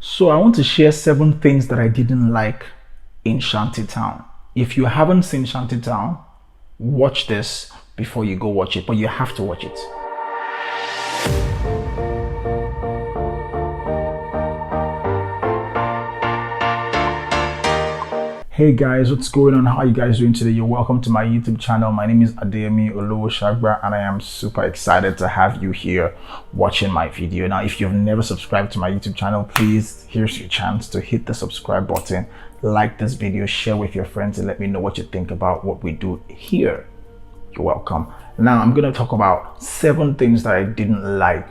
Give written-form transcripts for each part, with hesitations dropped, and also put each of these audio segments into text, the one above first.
So I want to share 7 things that I didn't like in Shantytown. If you haven't seen Shantytown, watch this before you go watch it, but you have to watch it. Hey guys, what's going on? How are you guys doing today? You're welcome to my YouTube channel. My name is Adeyemi Olowoshagba and I am super excited to have you here watching my video. Now, if you've never subscribed to my YouTube channel, please, here's your chance to hit the subscribe button, like this video, share with your friends, and let me know what you think about what we do here. You're welcome. Now, I'm going to talk about 7 things that I didn't like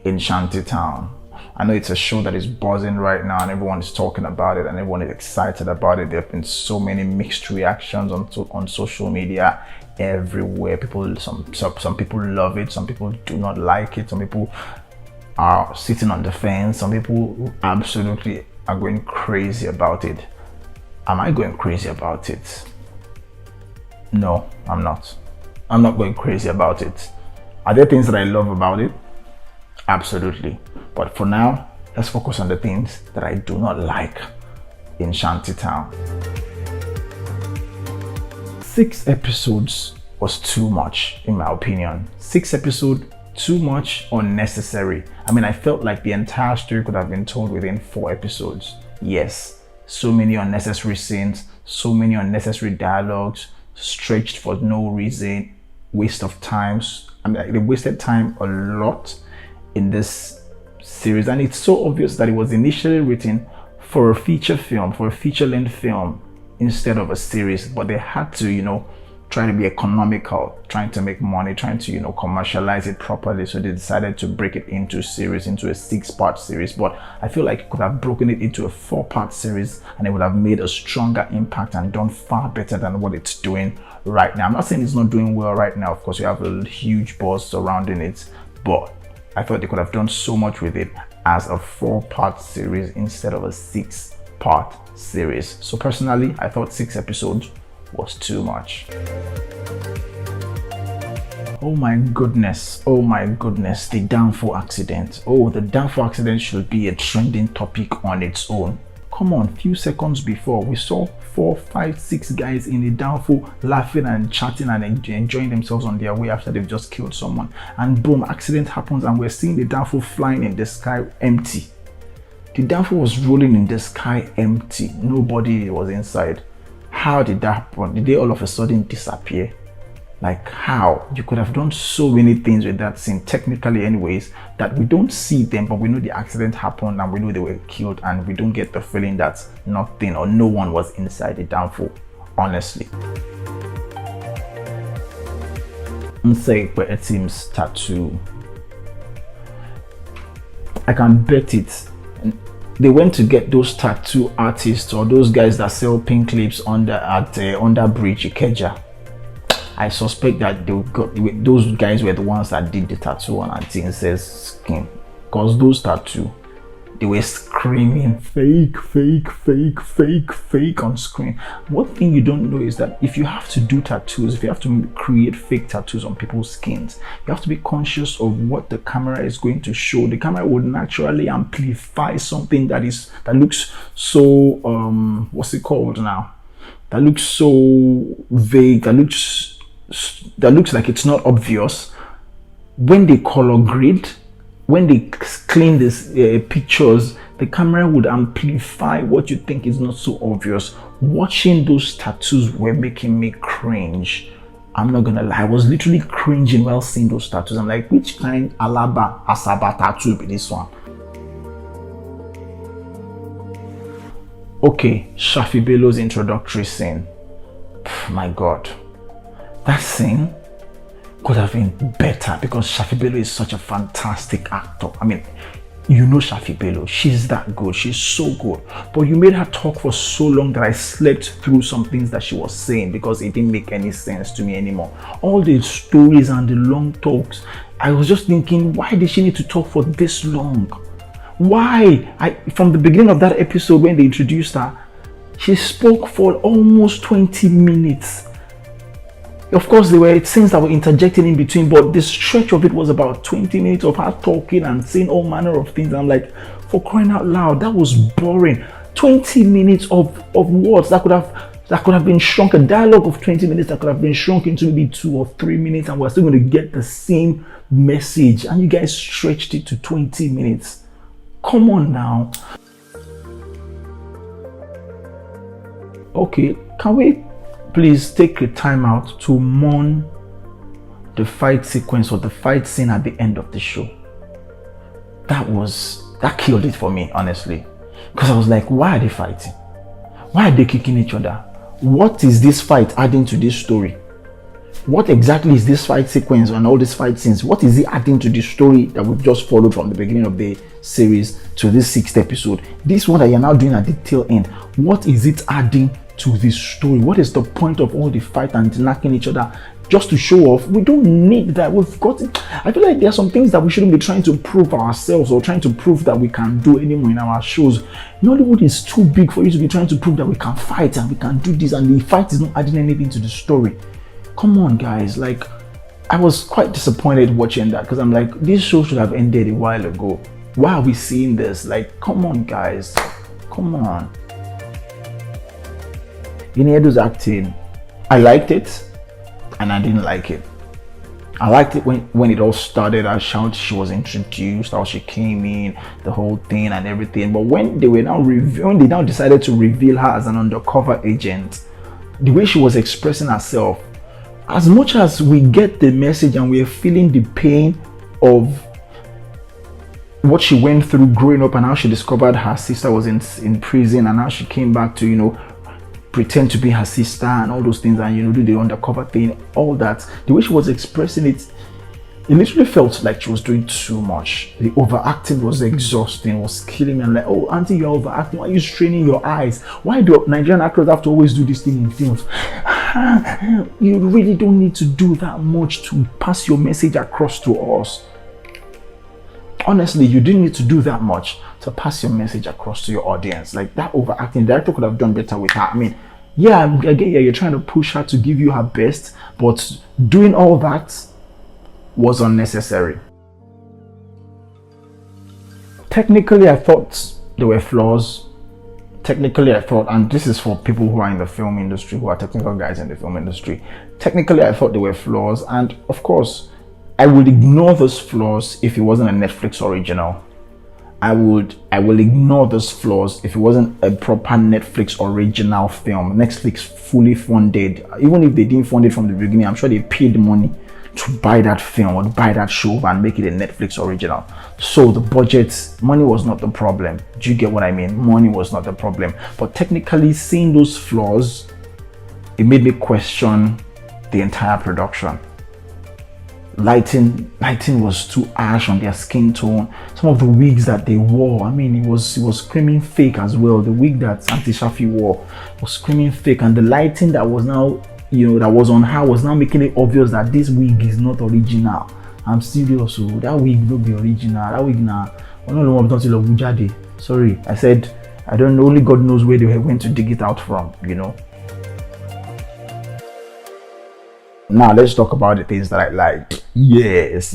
in Shantytown. I know it's a show that is buzzing right now and everyone is talking about it and everyone is excited about it. There have been so many mixed reactions on social media everywhere. Some people love it, some people do not like it, some people are sitting on the fence, some people absolutely are going crazy about it. Am I going crazy about it? No, I'm not. I'm not going crazy about it. Are there things that I love about it? Absolutely. But for now, let's focus on the things that I do not like in Shantytown. 6 episodes was too much, in my opinion. 6 episodes, too much, unnecessary. I mean, I felt like the entire story could have been told within 4 episodes. Yes, so many unnecessary scenes, so many unnecessary dialogues, stretched for no reason, waste of time. I mean, they wasted time a lot in this series, and it's so obvious that it was initially written for a feature film, for a feature-length film instead of a series, but they had to, try to be economical, trying to make money, trying to, commercialize it properly. So they decided to break it into a series, into a 6-part series. But I feel like it could have broken it into a 4-part series and it would have made a stronger impact and done far better than what it's doing right now. I'm not saying it's not doing well right now. Of course, you have a huge buzz surrounding it, but I thought they could have done so much with it as a 4-part series instead of a 6-part series. So personally, I thought 6 episodes was too much. Oh my goodness, the downfall accident. Oh, the downfall accident should be a trending topic on its own. Come on, few seconds before, we saw 4, 5, 6 guys in the downfall laughing and chatting and enjoying themselves on their way after they've just killed someone. And boom, accident happens and we're seeing the downfall flying in the sky empty. The downfall was rolling in the sky empty. Nobody was inside. How did that happen? Did they all of a sudden disappear? Like how? You could have done so many things with that scene, technically anyways, that we don't see them, but we know the accident happened and we know they were killed, and we don't get the feeling that nothing or no one was inside the downfall, honestly. Nsei Team's tattoo. I can bet it. They went to get those tattoo artists or those guys that sell pink lips under bridge Ikeja. I suspect that those guys were the ones that did the tattoo on Auntie skin, because those tattoo, they were screaming fake on screen. One thing you don't know is that if you have to do tattoos, if you have to create fake tattoos on people's skins, you have to be conscious of what the camera is going to show. The camera would naturally amplify something that looks so what's it called now? That looks so vague, that looks like it's not obvious. When they color grade, when they clean these pictures, the camera would amplify what you think is not so obvious. Watching those tattoos were making me cringe. I'm not gonna lie, I was literally cringing while seeing those tattoos. I'm like, which kind Alaba Asaba tattoo be this one? Okay, Shafi Below's introductory scene. My God. That scene could have been better because Shafi Below is such a fantastic actor. I mean, you know Shafi Below, she's that good, she's so good. But you made her talk for so long that I slept through some things that she was saying because it didn't make any sense to me anymore. All the stories and the long talks, I was just thinking, why did she need to talk for this long? Why? From the beginning of that episode when they introduced her, she spoke for almost 20 minutes. Of course, there were scenes that were interjecting in between, but the stretch of it was about 20 minutes of her talking and saying all manner of things. I'm like, For crying out loud, that was boring. 20 minutes of words that could have been shrunk, a dialogue of 20 minutes that could have been shrunk into maybe 2 or 3 minutes, and we're still going to get the same message. And you guys stretched it to 20 minutes. Come on now. Okay, can we please take a time out to mourn the fight sequence or the fight scene at the end of the show? That killed it for me, honestly. Because I was like, why are they fighting? Why are they kicking each other? What is this fight adding to this story? What exactly is this fight sequence and all these fight scenes? What is it adding to the story that we've just followed from the beginning of the series to this 6th episode? This one that you're now doing at the tail end, what is it adding to this story? What is the point of all the fight and knocking each other just to show off? We don't need that. We've got it. I feel like there are some things that we shouldn't be trying to prove ourselves or trying to prove that we can do anymore in our shows. Nollywood is too big for you to be trying to prove that we can fight and we can do this, and the fight is not adding anything to the story. Come on, guys. Like, I was quite disappointed watching that, because I'm like, this show should have ended a while ago. Why are we seeing this? Like, come on, guys. Come on. Iniedu's acting, I liked it and I didn't like it. I liked it when it all started, how she was introduced, how she came in, the whole thing and everything. But when they now decided to reveal her as an undercover agent, the way she was expressing herself, as much as we get the message and we're feeling the pain of what she went through growing up and how she discovered her sister was in prison and how she came back to, pretend to be her sister and all those things and, do the undercover thing, all that. The way she was expressing it, it literally felt like she was doing too much. The overacting was exhausting, was killing me. I'm like, oh, auntie, you're overacting. Why are you straining your eyes? Why do Nigerian actors have to always do this thing in films? You really don't need to do that much to pass your message across to us. Honestly, you didn't need to do that much to pass your message across to your audience. Like, that overacting, the director could have done better with her. I mean, yeah, again, you're trying to push her to give you her best, but doing all that was unnecessary. Technically, I thought there were flaws. Technically, I thought, and this is for people who are in the film industry, who are technical guys in the film industry. Technically, I thought there were flaws, and of course, I would ignore those flaws if it wasn't a Netflix original. I will ignore those flaws if it wasn't a proper Netflix original film. Netflix fully funded. Even if they didn't fund it from the beginning, I'm sure they paid money to buy that film or buy that show and make it a Netflix original. So the budget, money was not the problem. Do you get what I mean? Money was not the problem. But technically, seeing those flaws, it made me question the entire production. Lighting was too harsh on their skin tone. Some of the wigs that they wore, I mean, it was screaming fake as well. The wig that Auntie Shafi wore was screaming fake, and the lighting that was now, that was on her was now making it obvious that this wig is not original. I'm serious, so that wig not be original. That wig now, sorry, I said I don't know. Only God knows where they went to dig it out from. Now let's talk about the things that I liked. Yes,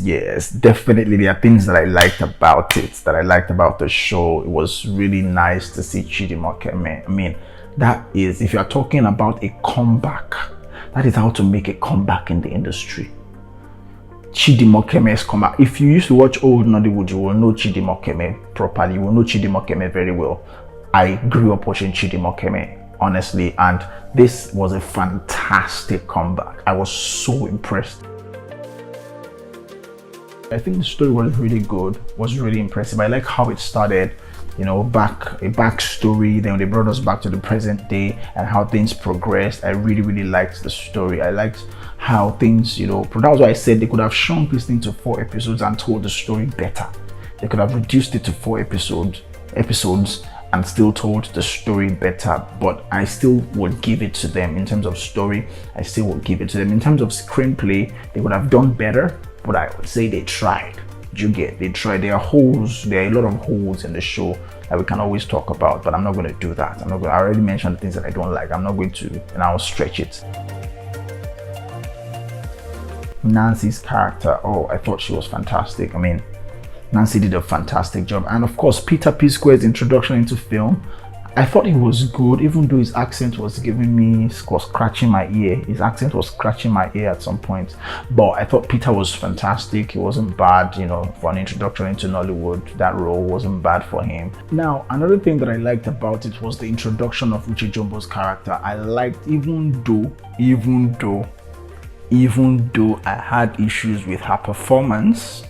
definitely there are things that I liked about it, that I liked about the show. It was really nice to see Chidi Mokeme. I mean, that is, if you're talking about a comeback, that is how to make a comeback in the industry. Chidi Mokeme's comeback. If you used to watch old Nollywood, you will know Chidi Mokeme properly. You will know Chidi Mokeme very well. I grew up watching Chidi Mokeme, honestly, and this was a fantastic comeback. I was so impressed. I think the story was really good, was really impressive. I like how it started, a backstory, then they brought us back to the present day and how things progressed. I really liked the story. I liked how things, that was why I said they could have shrunk this thing to 4 episodes and told the story better. They could have reduced it to 4 episodes and still told the story better, but I still would give it to them. In terms of story, I still would give it to them. In terms of screenplay, they would have done better, but I would say they tried. They tried. There are a lot of holes in the show that we can always talk about, but I'm not going to do that. I already mentioned the things that I don't like. I'm not going to, and I'll stretch it. Nancy's character, I thought she was fantastic. I mean, Nancy did a fantastic job. And of course, Peter P. Square's introduction into film, I thought it was good, even though his accent was scratching my ear. His accent was scratching my ear at some point. But I thought Peter was fantastic. He wasn't bad, for an introduction into Nollywood. That role wasn't bad for him. Now, another thing that I liked about it was the introduction of Uche Jumbo's character. I liked, even though I had issues with her performance,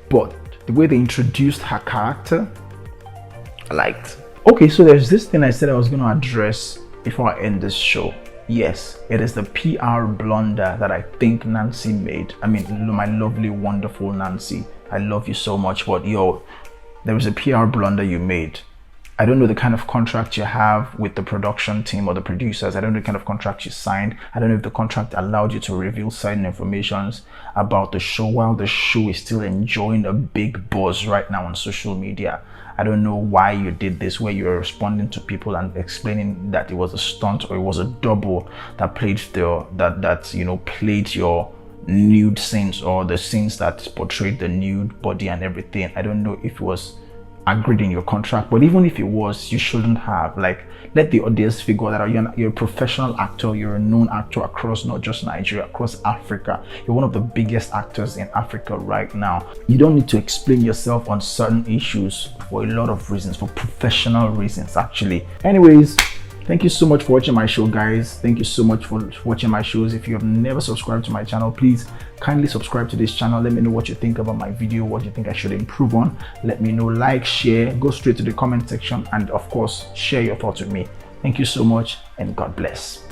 but the way they introduced her character, I liked. Okay, so there's this thing I said I was going to address before I end this show. Yes, it is the PR blunder that I think Nancy made. I mean, my lovely, wonderful Nancy, I love you so much, but there was a PR blunder you made. I don't know the kind of contract you have with the production team or the producers. I don't know the kind of contract you signed. I don't know if the contract allowed you to reveal certain informations about the show while the show is still enjoying a big buzz right now on social media. I don't know why you did this, where you're responding to people and explaining that it was a stunt or it was a double that played played your nude scenes or the scenes that portrayed the nude body and everything. I don't know if it was agreed in your contract, but even if it was, you shouldn't have. Let the audience figure that out. You're a professional actor, you're a known actor across not just Nigeria, across Africa. You're one of the biggest actors in Africa right now. You don't need to explain yourself on certain issues for a lot of reasons, for professional reasons actually. Anyways, thank you so much for watching my show, guys. Thank you so much for watching my shows. If you have never subscribed to my channel, please kindly subscribe to this channel. Let me know what you think about my video, what you think I should improve on. Let me know, like, share, go straight to the comment section, and of course, share your thoughts with me. Thank you so much, and God bless.